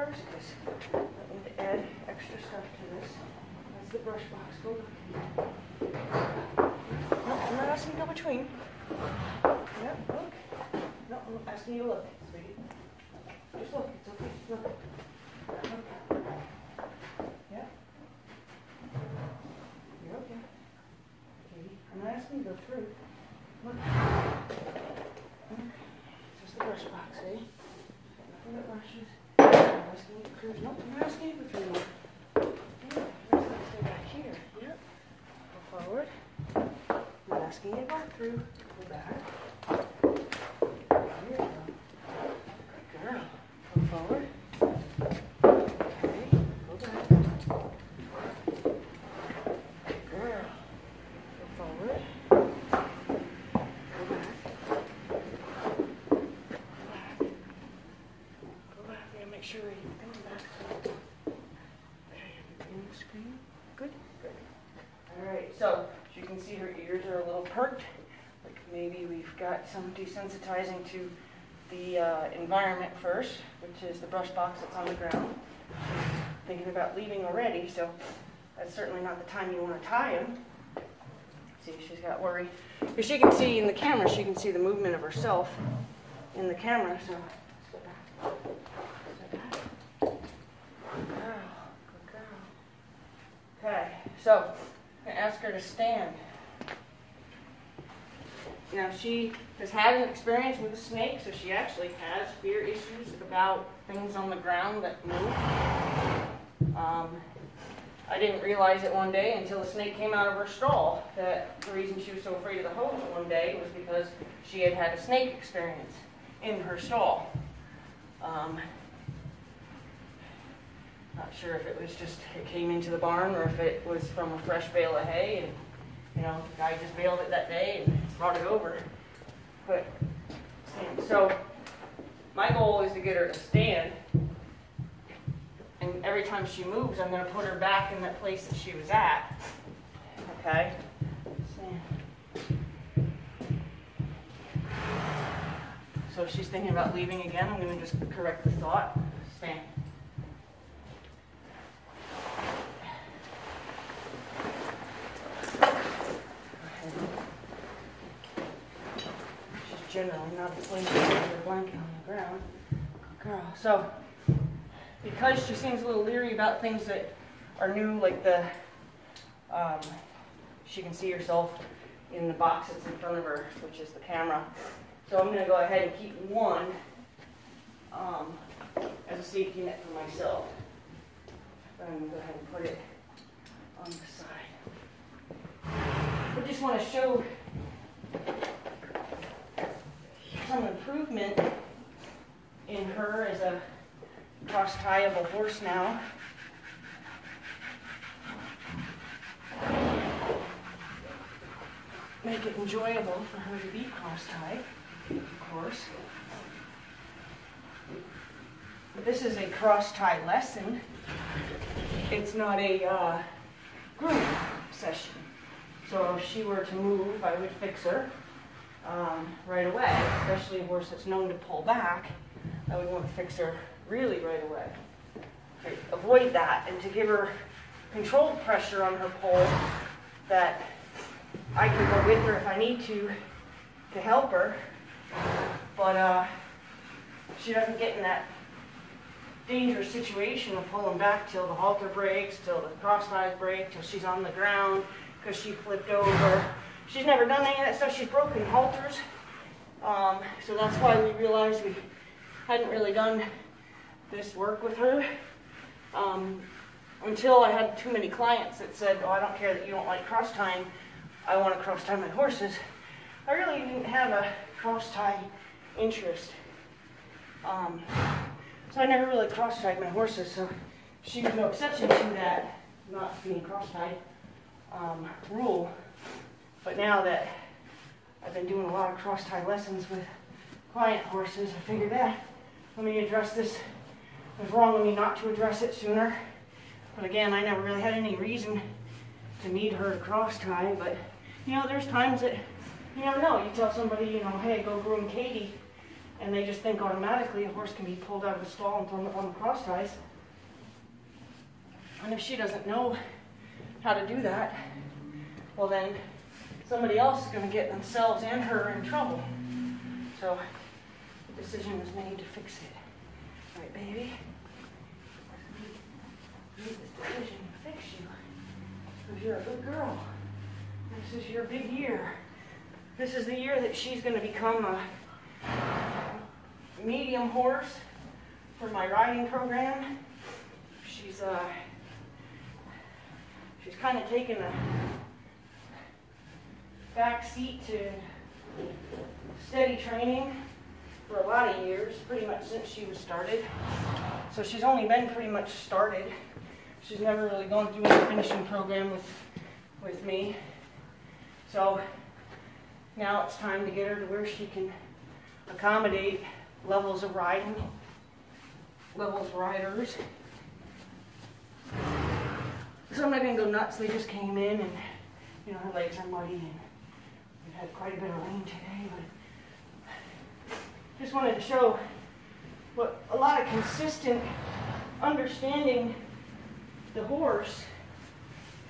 first because I need to add extra stuff to this. That's the brush box. Go look. No, I'm not asking you to go between. Yep, look. No, I'm asking you to look, sweetie. Just look. It's okay. Look. Look. Yeah. You're okay. Katie, I'm not asking you to go through. Look. Just the brush box, eh? Nothing but brushes. I'm asking you to cruise. No, I'm not asking you to go through. Yeah. Stay back here. Yep. Go forward. I'm not asking you to go through. Go back. Here you go. Good girl. Go forward. Okay. Go back. Good girl. Go forward. Go back. Go back. We gotta make sure we're going back. Okay, in the screen. Good? Good. Alright, so as you can see, her ears are a little perked. Like maybe we've got some desensitizing to the environment first, which is the brush box that's on the ground. She's thinking about leaving already, so that's certainly not the time you want to tie him. See, she's got worry. Because she can see in the camera, she can see the movement of herself in the camera, so step back. Step back. Good girl. Good girl. Okay, so I'm going to ask her to stand. Now, she has had an experience with a snake, so she actually has fear issues about things on the ground that move. I didn't realize it one day until the snake came out of her stall that the reason she was so afraid of the hose one day was because she had had a snake experience in her stall. Not sure if it was just it came into the barn or if it was from a fresh bale of hay and the guy just baled it that day and brought it over. But so my goal is to get her to stand, and every time she moves, I'm going to put her back in that place that she was at. Okay? Stand. So if she's thinking about leaving again, I'm going to just correct the thought. Stand. Generally not afraid to put her blanket on the ground. Good girl. So, because she seems a little leery about things that are new, like she can see herself in the boxes in front of her, which is the camera. So I'm going to go ahead and keep one as a safety net for myself. I'm going to go ahead and put it on the side. I just want to show some improvement in her as a cross-tieable horse now. Make it enjoyable for her to be cross-tied, of course. But this is a cross-tie lesson. It's not a group session. So if she were to move, I would fix her. Right away, especially a horse that's known to pull back, I would want to fix her really right away. To avoid that and to give her controlled pressure on her pole that I can go with her if I need to help her, but she doesn't get in that dangerous situation of pulling back till the halter breaks, till the cross ties break, till she's on the ground because she flipped over. She's never done any of that stuff. She's broken halters. So that's why we realized we hadn't really done this work with her until I had too many clients that said, oh, I don't care that you don't like cross tying. I want to cross tie my horses. I really didn't have a cross tie interest. So I never really cross tied my horses. So she was no exception to that not being cross tied rule. But now that I've been doing a lot of cross-tie lessons with client horses, I figured that let me address this. It was wrong of me not to address it sooner. But again, I never really had any reason to need her to cross-tie. But, there's times that you never know. You tell somebody, hey, go groom Katie and they just think automatically a horse can be pulled out of the stall and thrown up on the cross ties. And if she doesn't know how to do that, well then somebody else is going to get themselves and her in trouble. So the decision was made to fix it. All right, baby? We made this decision to fix you because you're a good girl. This is your big year. This is the year that she's going to become a medium horse for my riding program. She's kind of taken a back seat to steady training for a lot of years, pretty much since she was started. So she's only been pretty much started. She's never really gone through any finishing program with me. So now it's time to get her to where she can accommodate levels of riding, levels of riders. So I'm not going to go nuts. They just came in and, you know, her legs are muddy and we've had quite a bit of rain today. But just wanted to show what a lot of consistent understanding the horse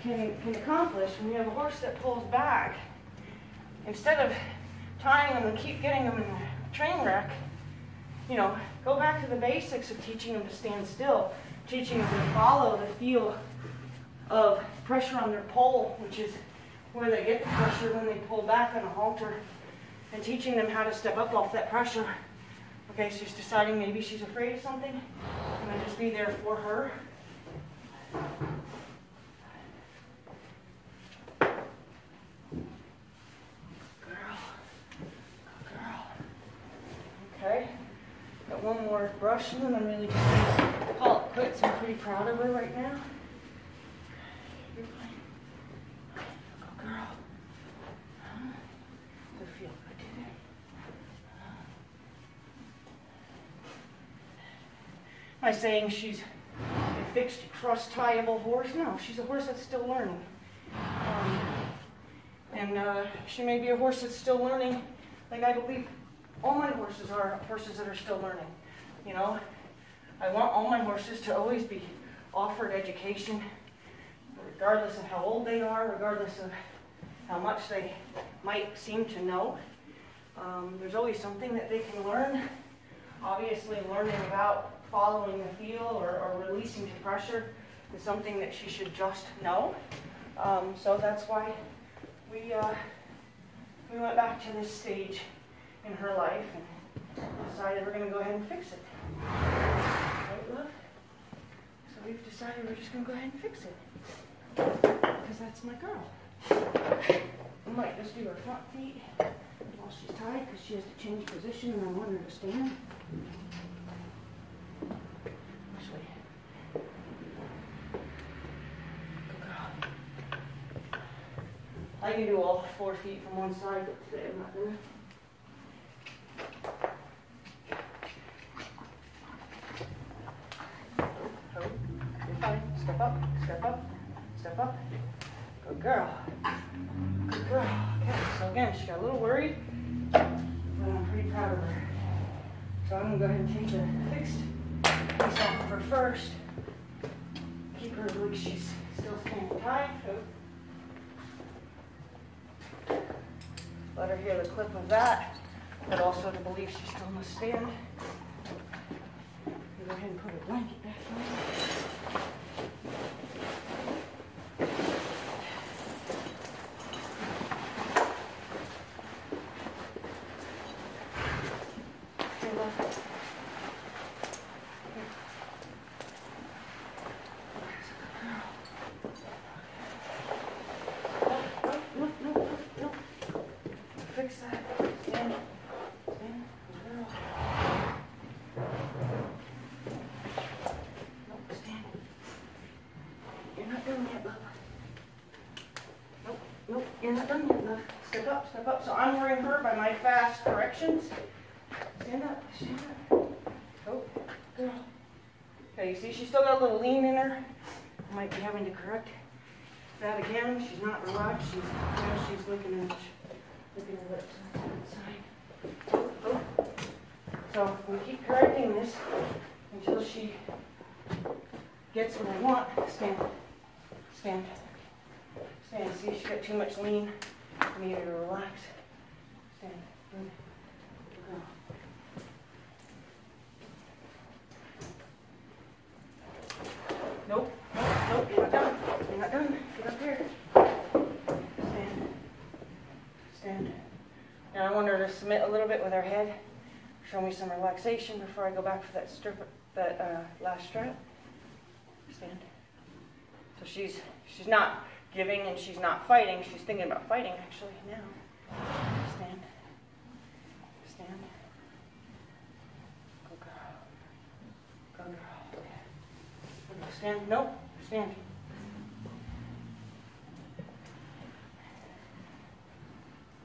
can accomplish when you have a horse that pulls back. Instead of tying them and keep getting them in a train wreck, you know, go back to the basics of teaching them to stand still, teaching them to follow the feel of pressure on their pole, which is where they get the pressure when they pull back on a halter, and teaching them how to step up off that pressure. Okay, so she's deciding maybe she's afraid of something, and I just be there for her. Okay, got one more brush and then I'm really just going to call it quits. I'm pretty proud of her right now. You're fine. Good girl. Does it feel good today? Am I saying she's a fixed, cross-tieable horse? No, she's a horse that's still learning. She may be a horse that's still learning, like I believe all my horses are horses that are still learning. You know, I want all my horses to always be offered education, regardless of how old they are, regardless of how much they might seem to know. There's always something that they can learn. Obviously, learning about following the feel or releasing to pressure is something that she should just know. So that's why we went back to this stage in her life and decided we're going to go ahead and fix it. Right, love? So we've decided we're just going to go ahead and fix it. Because that's my girl. I might just do her front feet while she's tied because she has to change position and I want her to stand. Actually, good girl. I can do all 4 feet from one side, but today I'm not going to. Step up, step up, step up. Good girl. Good girl. Okay, so again, she got a little worried, but I'm pretty proud of her. So I'm going to go ahead and take the fixed piece off of her first. Keep her like she's still standing tight. Let her hear the clip of that, but also to believe she still must stand. Go ahead and put her blanket back on. Fix that. Stand. Stand. Girl. Nope, stand. You're not done yet, love. Nope, nope, you're not done yet, love. Step up, step up. So I'm worrying her by my fast corrections. Stand up, stand up. Oh, girl. Okay, you see she's still got a little lean in her. I might be having to correct that again. She's not relaxed. She's looking at her lips on the side. Oh, oh. So we keep correcting this until she gets what I want. Stand. Stand. Stand. See, she got too much lean. I need her to relax. Stand. Good. Good girl. Nope. Nope. Nope. You're not done. You're not done. Get up here. Stand. Stand. Now I want her to submit a little bit with her head. Show me some relaxation before I go back for that last strap. Stand. So she's not giving and she's not fighting. She's thinking about fighting actually now. Stand. Stand. Go girl. Go girl. Stand. Nope. Stand.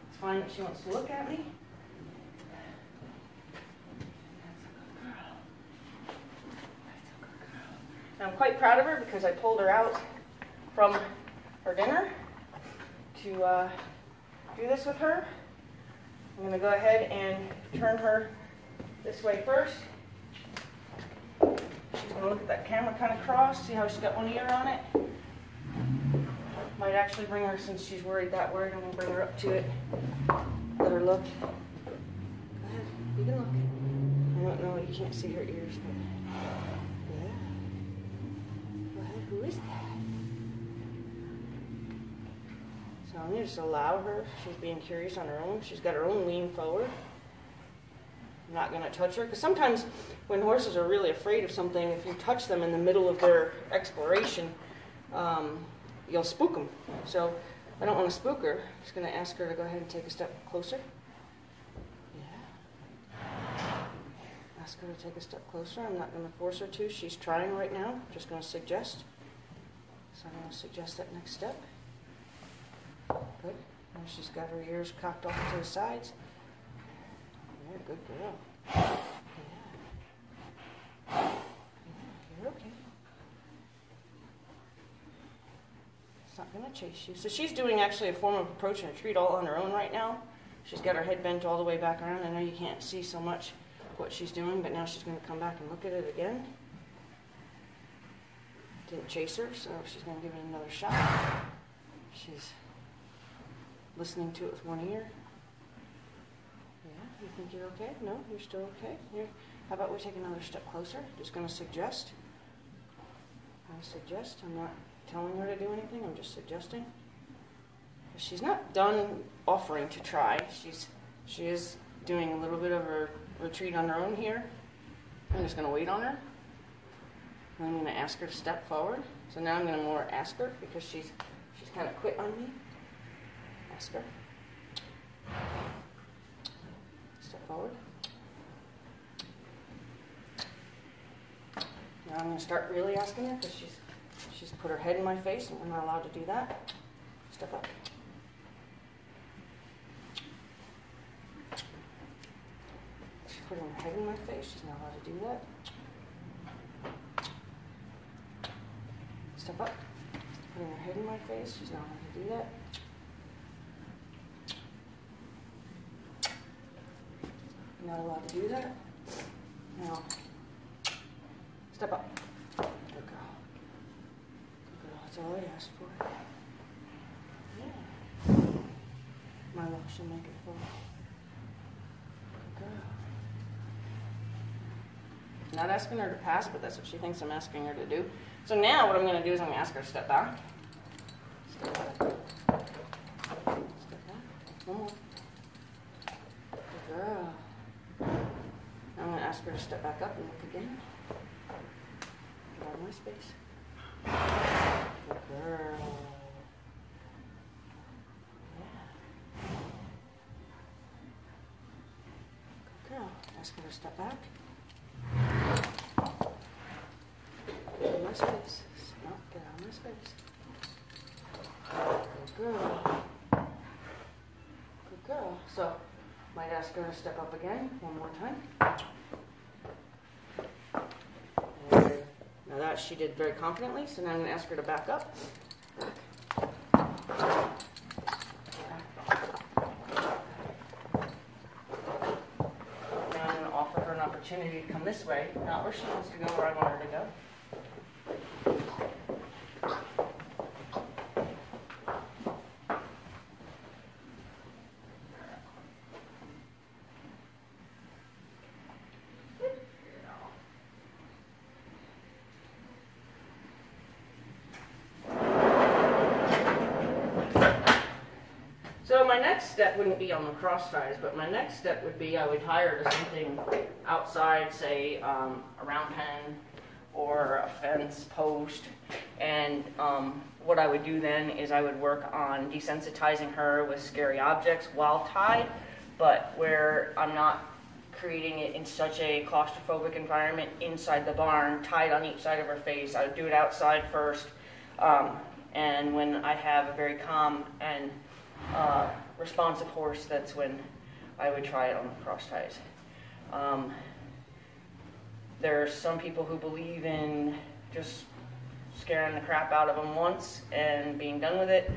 It's fine if she wants to look at me. I'm quite proud of her because I pulled her out from her dinner to do this with her. I'm going to go ahead and turn her this way first. She's going to look at that camera kind of crossed, see how she's got one ear on it. Might actually bring her, since she's that worried, I'm going to bring her up to it. Let her look. Go ahead, you can look. I don't know, you can't see her ears, but yeah. Go ahead, who is that? So I'm going to just allow her. She's being curious on her own. She's got her own lean forward. I'm not going to touch her, because sometimes when horses are really afraid of something, if you touch them in the middle of their exploration, you'll spook them. So I don't want to spook her. I'm just going to ask her to go ahead and take a step closer. Yeah. Ask her to take a step closer. I'm not going to force her to. She's trying right now. I'm just going to suggest. So I'm going to suggest that next step. Good. Now she's got her ears cocked off to the sides. Yeah, good girl. Yeah. Yeah, you're okay. It's not going to chase you. So she's doing actually a form of approach and retreat all on her own right now. She's got her head bent all the way back around. I know you can't see so much what she's doing, but now she's going to come back and look at it again. Didn't chase her, so she's going to give it another shot. She's listening to it with one ear. Yeah, you think you're okay? No, you're still okay? How about we take another step closer? Just going to suggest. I'm not telling her to do anything, I'm just suggesting. She's not done offering to try. She is doing a little bit of a retreat on her own here. I'm just going to wait on her. And I'm going to ask her to step forward. So now I'm going to more ask her because she's kind of quit on me. Ask her. Step forward. Now I'm going to start really asking her because she's put her head in my face and I'm not allowed to do that. Step up. She's putting her head in my face. She's not allowed to do that. Step up. Putting her head in my face. She's not allowed to do that. Not allowed to do that. Now, step up. Good girl. Good girl. That's all I asked for. Yeah. My love should make it full. Good girl. Not asking her to pass, but that's what she thinks I'm asking her to do. So now what I'm going to do is I'm going to ask her to step back. Step back. Step back. One more. Good girl. I'm going to ask her to step back up and look again. Get out of my space. Good girl. Yeah. Good girl. Ask her to step back. Get out of my space. No, get out of my space. Good girl. Good girl. So, might ask her to step up again one more time. And now that she did very confidently, so now I'm going to ask her to back up. Now I'm going to offer her opportunity to come this way, not where she wants to go, where I want her to go. So my next step wouldn't be on the cross ties, but my next step would be I would tie her to something outside, say a round pen or a fence post, and what I would do then is I would work on desensitizing her with scary objects while tied, but where I'm not creating it in such a claustrophobic environment inside the barn, tied on each side of her face. I would do it outside first, and when I have a very calm and responsive horse, that's when I would try it on the cross ties. There are some people who believe in just scaring the crap out of them once and being done with it.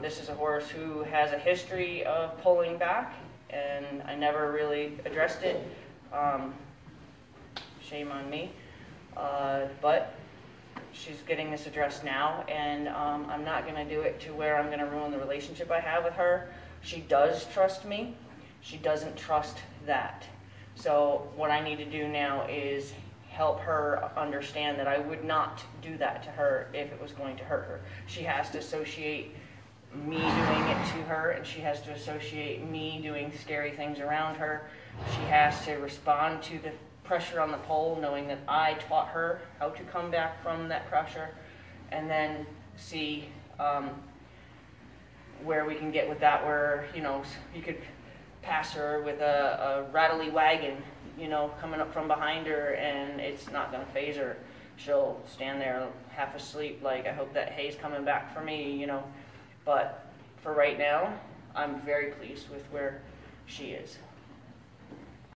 This is a horse who has a history of pulling back, and I never really addressed it. Shame on me. But she's getting this addressed now, and I'm not going to do it to where I'm going to ruin the relationship I have with her. She does trust me. She doesn't trust that. So what I need to do now is help her understand that I would not do that to her if it was going to hurt her. She has to associate me doing it to her, and she has to associate me doing scary things around her. She has to respond to the pressure on the pole, knowing that I taught her how to come back from that pressure, and then see where we can get with that, where, you know, you could pass her with a rattly wagon, you know, coming up from behind her, and it's not going to faze her. She'll stand there half asleep like, I hope that hay's coming back for me, you know. But for right now, I'm very pleased with where she is.